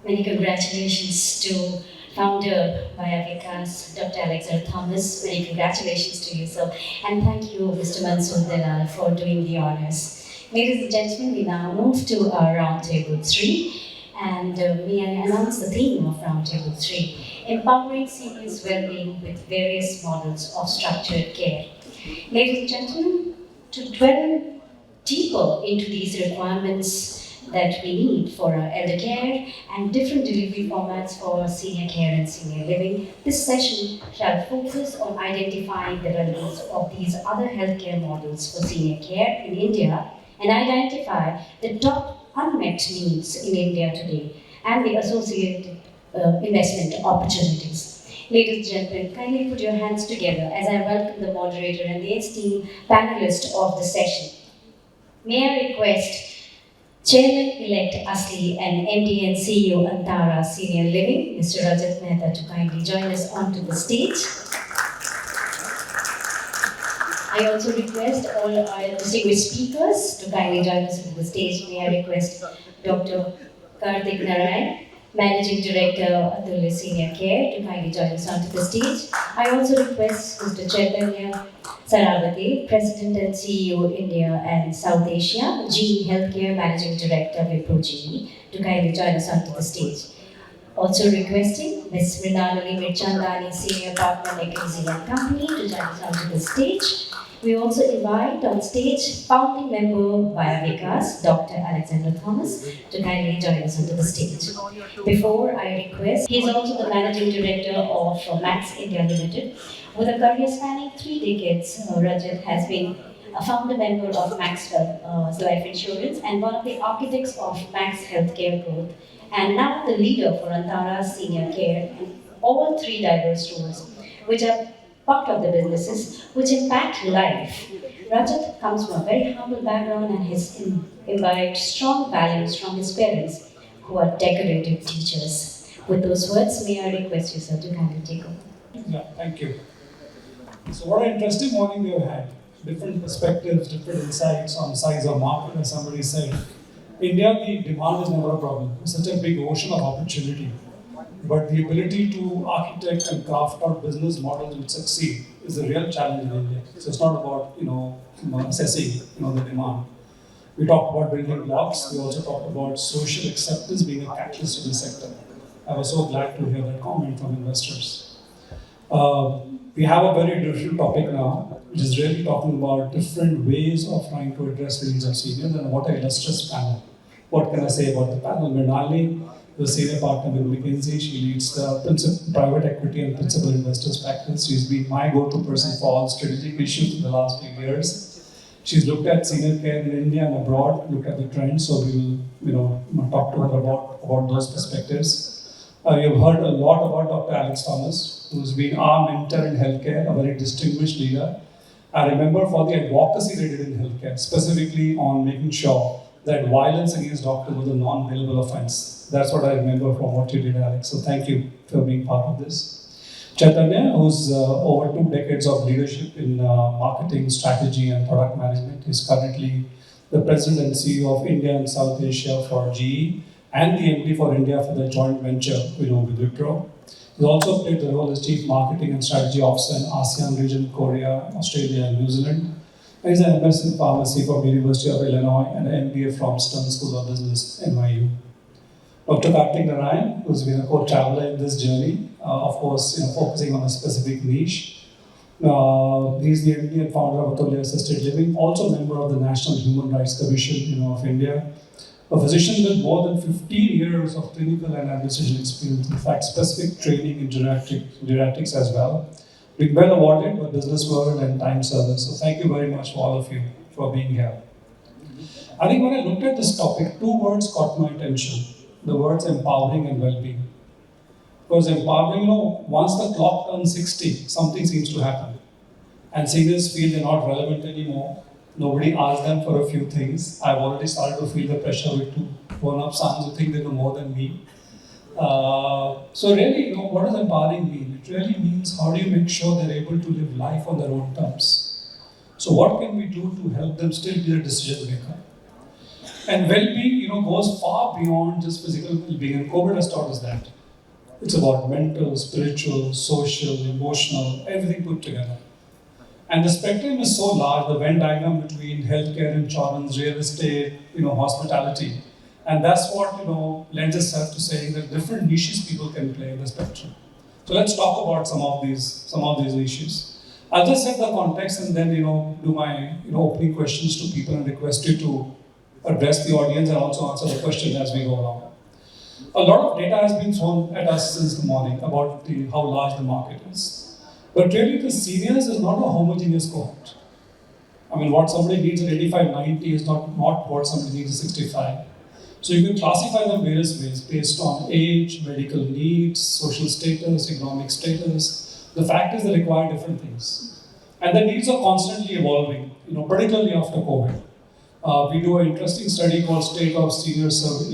Many congratulations to founder 𝗖𝗵𝗲𝗃, Dr. Alexander Thomas. Many congratulations to you, sir. And thank you, Mr. Mansoor Dalal, for doing the honors. Ladies and gentlemen, we now move to our Roundtable 3. And may I announce the theme of Roundtable 3, Empowering Seniors' Wellbeing with Various Models of Structured Care. Ladies and gentlemen, to dwell deeper into these requirements that we need for our elder care and different delivery formats for senior care and senior living, this session shall focus on identifying the relevance of these other healthcare models for senior care in India and identify the top unmet needs in India today and the associated investment opportunities. Ladies and gentlemen, kindly put your hands together as I welcome the moderator and the esteemed panelist of the session. May I request Chairman-elect ASLI and MD and CEO Antara Senior Living, Mr. Rajat Mehta, to kindly join us onto the stage. I also request all our distinguished speakers to kindly join us onto the stage. May I request Dr. 𝗙𝗃𝗃, Managing Director of 𝗙𝗃𝗃 Senior Care, to kindly join us onto the stage. I also request Mr. 𝗙ص𝗄𝗃𝗹𝗵𝗶, President and CEO India and South Asia, 𝗙𝗽𝗪 Healthcare Managing Director Wipro GE, to kindly join us onto the stage. Also requesting Ms. Mrinalini Mirchandani, Senior Partner McKinsey & Company, to join us onto the stage. We also invite on stage founding member 𝗖𝗵𝗲𝗃, Dr. Alexander Thomas, to kindly join us onto the stage. Before I request, he is also the Managing Director of Max India Limited. With a career spanning 3 decades, Rajat has been a founder member of Max Life Insurance and one of the architects of Max Healthcare Growth, and now the leader for Antara Senior Care in all 3 diverse roles, which are part of the businesses which impact life. Rajat comes from a very humble background and has imbibed strong values from his parents, who are decorated teachers. With those words, may I request you, sir, to kindly take over. Yeah, thank you. So what an interesting morning we have had. Different perspectives, different insights on size of market, as somebody said. India, the demand is never a problem. It's such a big ocean of opportunity. But the ability to architect and craft out business models which succeed is a real challenge in India. So it's not about, assessing, the demand. We talked about building blocks. We also talked about social acceptance being a catalyst in the sector. I was so glad to hear that comment from investors. We have a very different topic now, which is really talking about different ways of trying to address the needs of seniors, and what an illustrious panel. What can I say about the panel? Mrinalini, the senior partner with McKinsey, she leads the private equity and principal investors practice. She's been my go-to person for all strategic issues in the last few years. She's looked at senior care in India and abroad, looked at the trends, so we will talk to her about those perspectives. We have heard a lot about Dr. Alex Thomas, who's been our mentor in healthcare, a very distinguished leader. I remember for the advocacy they did in healthcare, specifically on making sure that violence against doctors was a non-bailable offense. That's what I remember from what you did, Alex. So thank you for being part of this. Chaitanya, who's over 2 decades of leadership in marketing, strategy, and product management, is currently the president and CEO of India and South Asia for GE, and the MD for India for the joint venture with Wipro. He also played the role as Chief Marketing and Strategy Officer in ASEAN region, Korea, Australia, and New Zealand. And he's an MS in Pharmacy from the University of Illinois and an MBA from Stern School of Business, NYU. Dr. 𝗙𝗃𝗃, who's been a co-traveler in this journey, of course, focusing on a specific niche. He's the MD and founder of 𝗙𝗃𝗃 Assisted Living, also a member of the National Human Rights Commission of India. A physician with more than 15 years of clinical and administration experience, in fact, specific training in geriatrics as well. Being well awarded by Business World and Time Service. So thank you very much for all of you for being here. I think when I looked at this topic, 2 words caught my attention. The words empowering and well-being. Because empowering, once the clock turns 60, something seems to happen. And seniors feel they're not relevant anymore. Nobody asked them for a few things. I've already started to feel the pressure with 2 grown-up sons who think they know more than me. So really, what does empowering mean? It really means how do you make sure they're able to live life on their own terms. So what can we do to help them still be a decision maker? And well-being, goes far beyond just physical well-being, and COVID has taught us that. It's about mental, spiritual, social, emotional, everything put together. And the spectrum is so large, the Venn diagram between healthcare, insurance, real estate, hospitality. And that's what, lends itself to saying that different niches people can play in the spectrum. So let's talk about some of these niches. I'll just set the context and then, do my, opening questions to people and request you to address the audience and also answer the question as we go along. A lot of data has been thrown at us since the morning about how large the market is. But really, the seniors is not a homogeneous cohort. I mean, what somebody needs at 85, 90 is not what somebody needs at 65. So you can classify them various ways based on age, medical needs, social status, economic status. The fact is they require different things. And the needs are constantly evolving, particularly after COVID. We do an interesting study called State of Senior Service,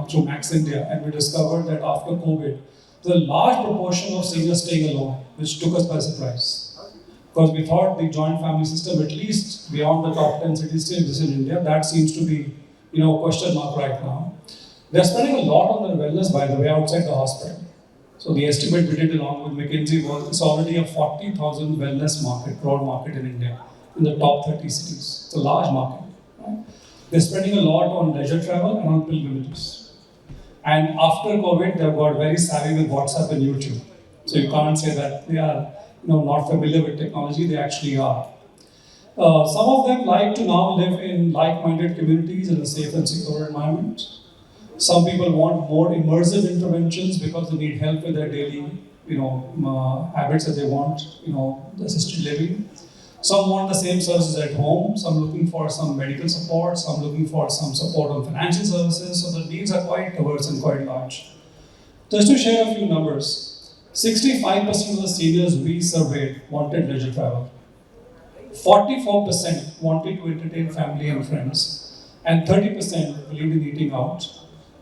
through Max India, and we discovered that after COVID, there's a large proportion of seniors staying alone, which took us by surprise. Because we thought the joint family system, at least beyond the top 10 cities still exists in India, that seems to be, question mark right now. They're spending a lot on their wellness, by the way, outside the hospital. So the estimate we did along with McKinsey was it's already a 40,000 wellness market, broad market in India, in the top 30 cities. It's a large market. Right? They're spending a lot on leisure travel and on pilgrimages. And after COVID, they've got very savvy with WhatsApp and YouTube. So you can't say that they are not familiar with technology, they actually are. Some of them like to now live in like-minded communities in a safe and secure environment. Some people want more immersive interventions because they need help with their daily, habits that they want, assisted living. Some want the same services at home, some looking for some medical support, some looking for some support on financial services, so the needs are quite diverse and quite large. Just to share a few numbers, 65% of the seniors we surveyed wanted leisure travel. 44% wanted to entertain family and friends, and 30% believed in eating out.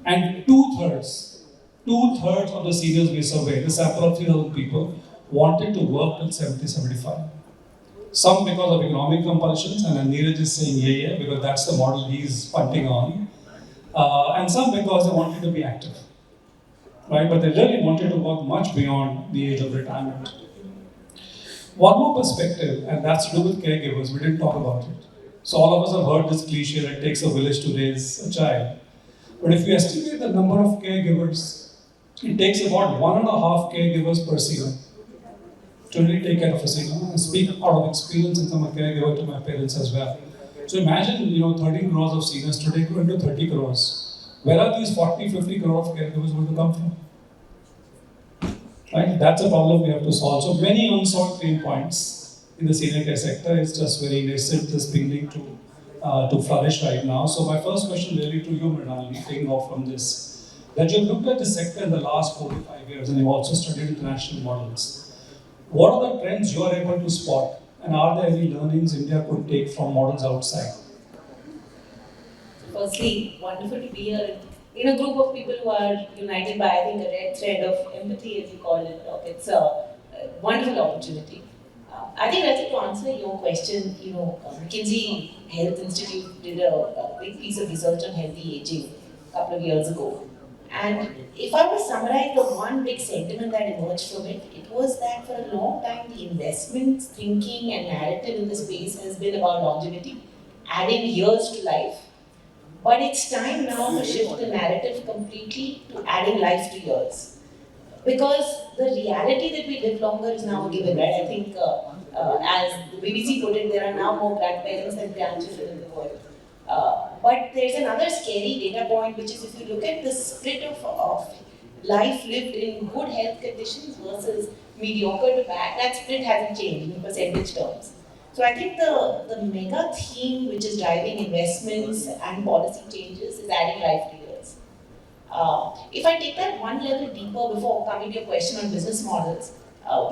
And two-thirds of the seniors we surveyed, a sample of 3,000 people, wanted to work till 70, 75. Some because of economic compulsions, and Neeraj is saying yeah, because that's the model he's punting on. And some because they wanted to be active, right? But they really wanted to work much beyond the age of retirement. One more perspective, and that's to do with caregivers. We didn't talk about it. So all of us have heard this cliche that it takes a village to raise a child. But if you estimate the number of caregivers, it takes about 1.5 caregivers per senior to really take care of a senior. I speak out of experience since I'm a caregiver to my parents as well. So imagine, 13 crores of seniors today go into 30 crores. Where are these 40, 50 crores of caregivers going to come from? Right? That's a problem we have to solve. So many unsolved pain points in the senior care sector. It's just very nascent, just beginning to flourish right now. So my first question really to you, Mrinalini, taking off from this, that you've looked at the sector in the last 4 to 5 years, and you've also studied international models. What are the trends you are able to spot, and are there any learnings India could take from models outside? Firstly, wonderful to be here in a group of people who are united by, I think, a red thread of empathy, as you call it. It's a wonderful opportunity. I think, Rajat, to answer your question, McKinsey Health Institute did a big piece of research on healthy aging a couple of years ago. And if I were to summarize the one big sentiment that emerged from it, it was that for a long time the investment, thinking and narrative in the space has been about longevity, adding years to life. But it's time now to shift the narrative completely to adding life to years. Because the reality that we live longer is now a given, right? I think, as the BBC put it, there are now more grandparents than grandchildren in the world. But there's another scary data point, which is if you look at the split of life lived in good health conditions versus mediocre to bad, that split hasn't changed in percentage terms. So I think the mega theme which is driving investments and policy changes is adding life to years. If I take that one level deeper before coming to your question on business models,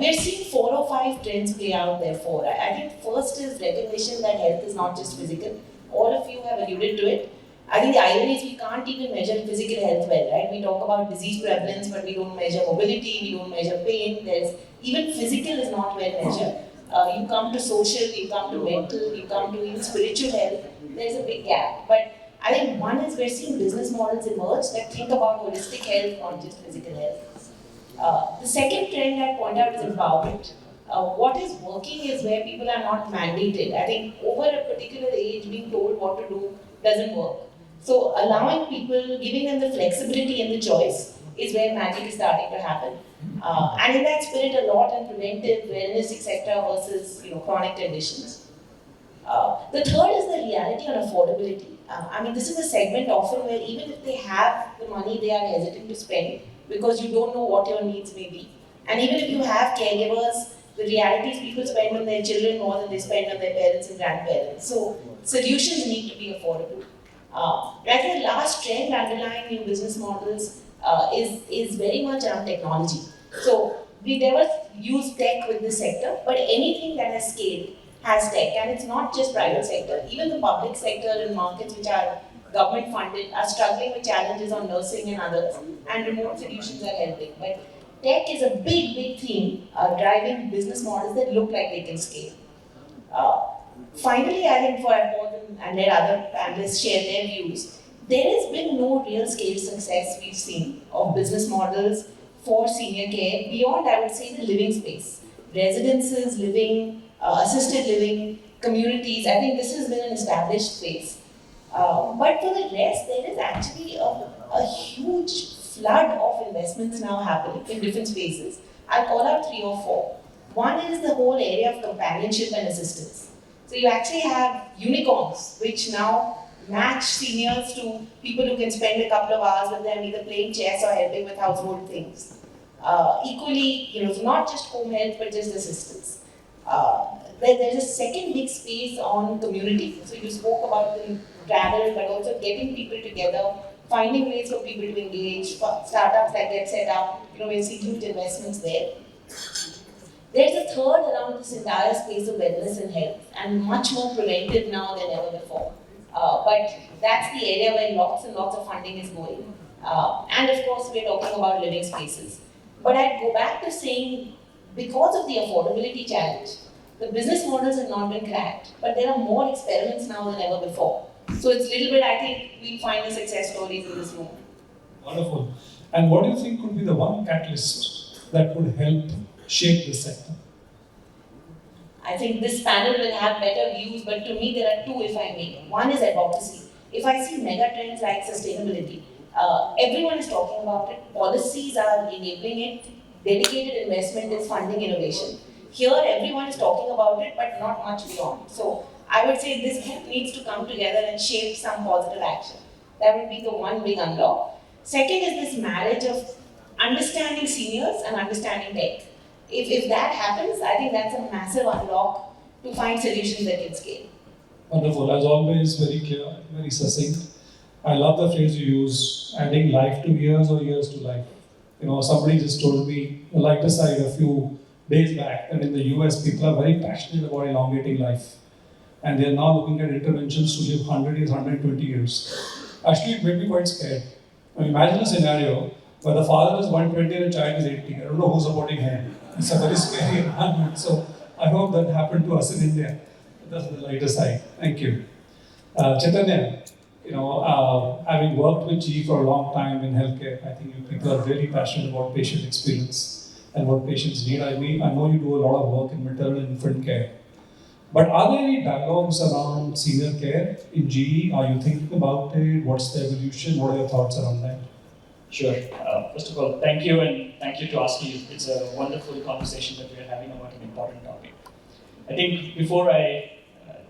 we are seeing 4 or 5 trends play out therefore. I think first is recognition that health is not just physical. All of you have alluded to it. I think the irony is we can't even measure physical health well, right? We talk about disease prevalence, but we don't measure mobility, we don't measure pain. Even physical is not well measured. You come to social, you come to mental, you come to even spiritual health, there's a big gap. But I think one is we're seeing business models emerge that think about holistic health, not just physical health. The second trend I point out is empowerment. What is working is where people are not mandated. I think over a particular age, being told what to do doesn't work. So allowing people, giving them the flexibility and the choice is where magic is starting to happen. And in that spirit, a lot on preventive wellness, etc., versus chronic conditions. The third is the reality on affordability. I mean, this is a segment often where even if they have the money, they are hesitant to spend because you don't know what your needs may be. And even if you have caregivers, the reality is people spend on their children more than they spend on their parents and grandparents. So solutions need to be affordable. I think the last trend underlying new business models is very much around technology. So we never use tech with this sector, but anything that has scaled has tech, and it's not just private sector. Even the public sector and markets which are government funded are struggling with challenges on nursing and others, and remote solutions are helping. But tech is a big theme driving business models that look like they can scale. Finally, I think for and let other panelists share their views, there has been no real scale success we've seen of business models for senior care beyond, I would say, the living space. Residences, living, assisted living, communities, I think this has been an established space. But for the rest, there is actually a huge flood of investments now happening in different spaces. I'll call out 3 or 4. One is the whole area of companionship and assistance. So you actually have unicorns, which now match seniors to people who can spend a couple of hours with them, either playing chess or helping with household things. Equally, not just home health, but just assistance. There's a second big space on community. So you spoke about the travel, but also getting people together, finding ways for people to engage, startups that get set up, we see huge investments there. There's a third around this entire space of wellness and health, and much more preventive now than ever before. But that's the area where lots and lots of funding is going. And of course, we're talking about living spaces. But I'd go back to saying, because of the affordability challenge, the business models have not been cracked, but there are more experiments now than ever before. So it's a little bit, I think, we find the success stories in this room. Wonderful. And what do you think could be the one catalyst that would help shape this sector? I think this panel will have better views, but to me there are 2, if I may. One is advocacy. If I see mega trends like sustainability, everyone is talking about it, policies are enabling it, dedicated investment is funding innovation. Here everyone is talking about it, but not much beyond. So I would say this group needs to come together and shape some positive action. That would be the one big unlock. Second is this marriage of understanding seniors and understanding tech. If that happens, I think that's a massive unlock to find solutions that can scale. Wonderful. As always, very clear, very succinct. I love the phrase you use, adding life to years or years to life. Somebody just told me the lighter side a few days back that in the US, people are very passionate about elongating life. And they're now looking at interventions to live 100 years, 120 years. Actually, it made me quite scared. Imagine a scenario where the father is 120 and the child is 80. I don't know who's supporting him. It's a very scary environment. So I hope that happened to us in India. That's the lighter side. Thank you. Chaitanya, having worked with 𝗔 for a long time in healthcare, I think you people are really passionate about patient experience and what patients need. I know you do a lot of work in maternal and infant care. But are there any dialogues around senior care in 𝗔? Are you thinking about it? What's the evolution? What are your thoughts around that? Sure. First of all, thank you, and thank you to 𝗚ście. It's a wonderful conversation that we are having about an important topic. I think before I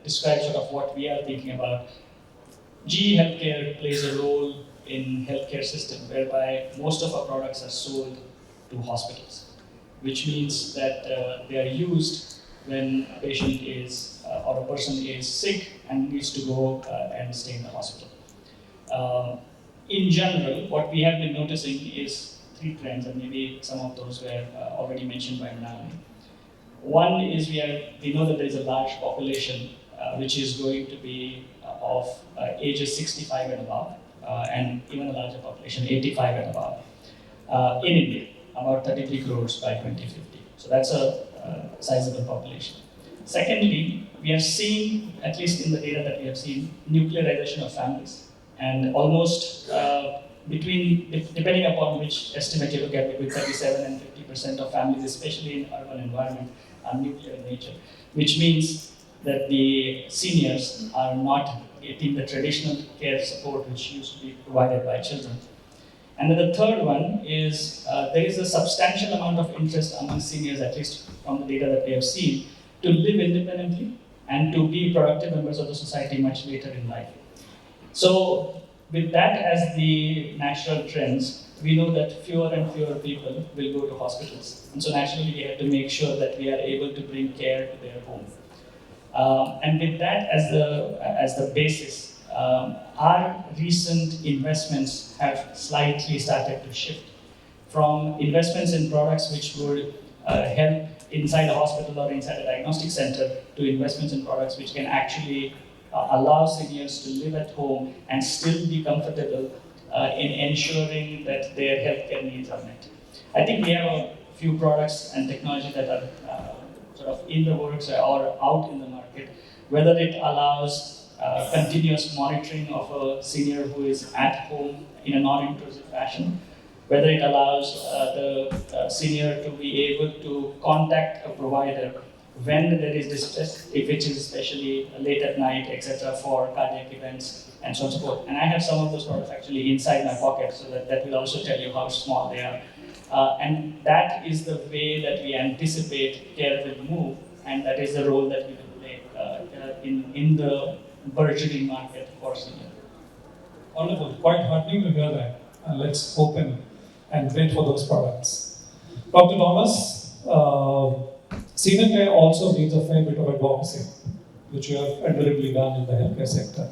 describe sort of what we are thinking about, 𝗔 healthcare plays a role in healthcare system whereby most of our products are sold to hospitals, which means that they are used when a patient is or a person is sick and needs to go and stay in the hospital. In general, what we have been noticing is 3 trends, and maybe some of those were already mentioned by Nami. One is we know that there is a large population which is going to be of ages 65 and above, and even a larger population, 85 and above, in India, about 33 crores by 2050. So that's a sizable population. Secondly, we are seeing, at least in the data that we have seen, nuclearization of families. And almost depending upon which estimate you look at, between 37 and 50% of families, especially in urban environment, are nuclear in nature, which means that the seniors are not getting the traditional care support which used to be provided by children. And then the third one is there is a substantial amount of interest among seniors, at least from the data that we have seen, to live independently and to be productive members of the society much later in life. So with that as the natural trends, we know that fewer and fewer people will go to hospitals. And so naturally we have to make sure that we are able to bring care to their home. And with that as the basis, our recent investments have slightly started to shift from investments in products which would help inside a hospital or inside a diagnostic center to investments in products which can actually allow seniors to live at home and still be comfortable in ensuring that their healthcare needs are met. I think we have a few products and technology that are sort of in the works or out in the market, whether it allows continuous monitoring of a senior who is at home in a non-intrusive fashion, whether it allows the senior to be able to contact a provider when there is distress, if it is especially late at night, etc., for cardiac events, and so on and so forth. And I have some of those products actually inside my pocket, so that will also tell you how small they are. And that is the way that we anticipate care will move, and that is the role that we will play in the burgeoning market for senior. Wonderful, quite heartening to hear that. And let's open and wait for those products. Dr. Thomas, senior care also needs a fair bit of advocacy, which you have admirably done in the healthcare sector.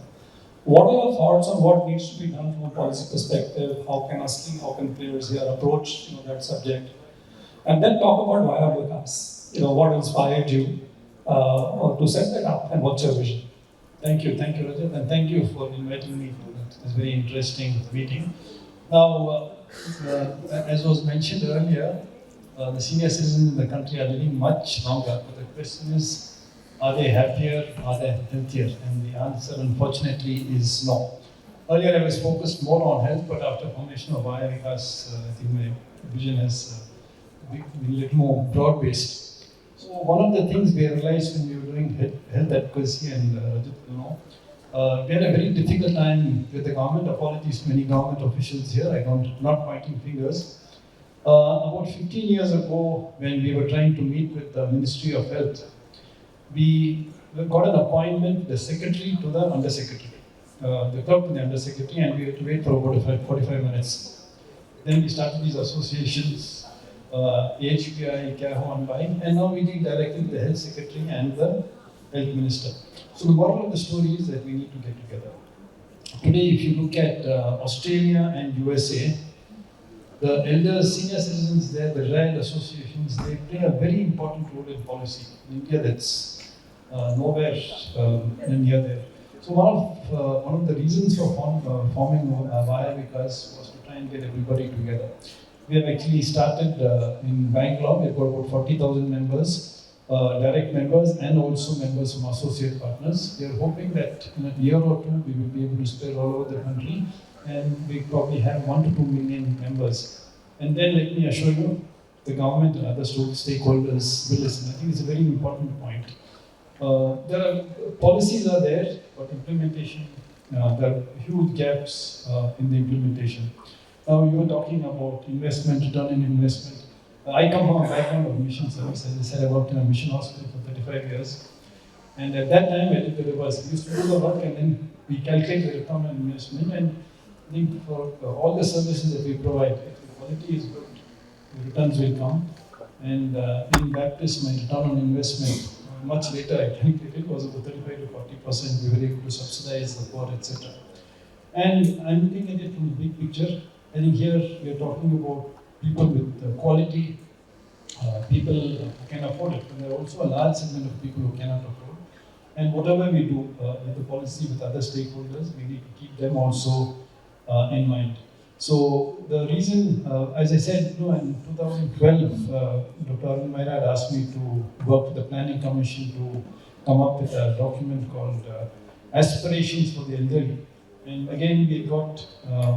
What are your thoughts on what needs to be done from a policy perspective? How can ASLI, how can players here approach that subject? And then talk about 𝗖𝗵𝗲𝗁. What inspired you to set that up, and what's your vision? Thank you, Rajat, and thank you for inviting me to this very interesting meeting. Now, as was mentioned earlier, the senior citizens in the country are living much longer, but the question is, are they happier, are they healthier? And the answer, unfortunately, is no. Earlier I was focused more on health, but after formation of 𝗖𝗵𝗲𝗁, I think my vision has been a little more broad-based. So one of the things we realized when we were doing health advocacy, and Rajat, we had a very difficult time with the government. Apologies to many government officials here, I'm not pointing fingers. About 15 years ago, when we were trying to meet with the Ministry of Health, we got an appointment, the secretary to the undersecretary, the clerk to the undersecretary, and we had to wait for about 45 minutes. Then we started these associations, 𝗵𝗄𝗃, 𝗂𝗽𝗍𝗵𝗶, and now we deal directly with the health secretary and the health minister. So the moral of the story is that we need to get together. Today, if you look at Australia and USA, the elders, senior citizens there, the RAD associations, they play a very important role in policy. In India, that's nowhere near there. So one of the reasons for forming 𝗖𝗵𝗲𝗁 was to try and get everybody together. We have actually started in Bangalore. We've got about 40,000 members, direct members, and also members from associate partners. We are hoping that in a year or two, we will be able to spread all over the country, and we probably have 1 to 2 million members. And then let me assure you, the government and other stakeholders will listen. I think it's a very important point. Policies are there, but implementation, there are huge gaps in the implementation. Now you were talking about investment, return on investment. I come from a background of mission service. As I said, I worked in a mission hospital for 35 years. And at that time, I did the reverse. We used to do the work and then we calculate the return on investment. And I think for all the services that we provide, if the quality is good, the returns will come. And in Baptist, my return on investment, much later I calculated, was about 35 to 40%. We were able to subsidize the poor, etc. And I'm looking at it from the big picture. I think here we are talking about people with quality, people who can afford it. And there are also a large segment of people who cannot afford. And whatever we do with the policy with other stakeholders, we need to keep them also in mind. So the reason, as I said, in 2012, Dr. Arvind Mehra had asked me to work with the Planning Commission to come up with a document called Aspirations for the Elderly. And again, we got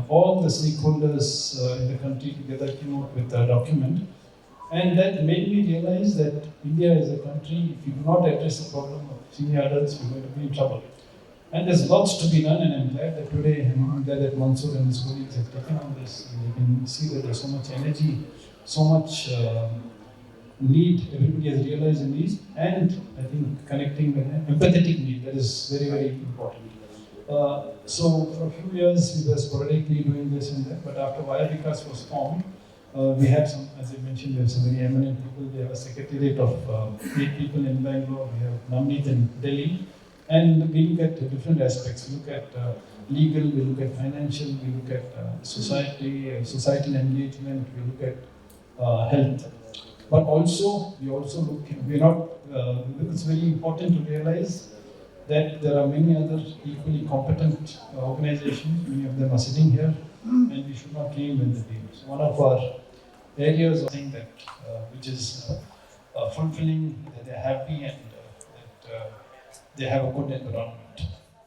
all the stakeholders in the country together, came out with a document. And that made me realize that India is a country, if you do not address the problem of senior adults, you're going to be in trouble. And there's lots to be done, and I'm glad that today, I'm glad that Mansoor and his colleagues have taken on this. And you can see that there's so much energy, so much need, everybody has realized the needs, and I think connecting with an empathetic need, that is very, very important. So for a few years, we were sporadically doing this and that, but after 𝗙𝗵𝗏 was formed, we have some, as I mentioned, we have some very eminent people. We have a secretariat of 8 people in Bangalore. We have Navneet in Delhi. And we look at different aspects. We look at legal, we look at financial, we look at societal engagement, we look at health. But also, we also look, we're not, it's very important to realize that there are many other equally competent organizations. Many of them are sitting here, and we should not reinvent the wheel. So one of our areas of saying that, which is fulfilling, that they're happy and that they have a good environment.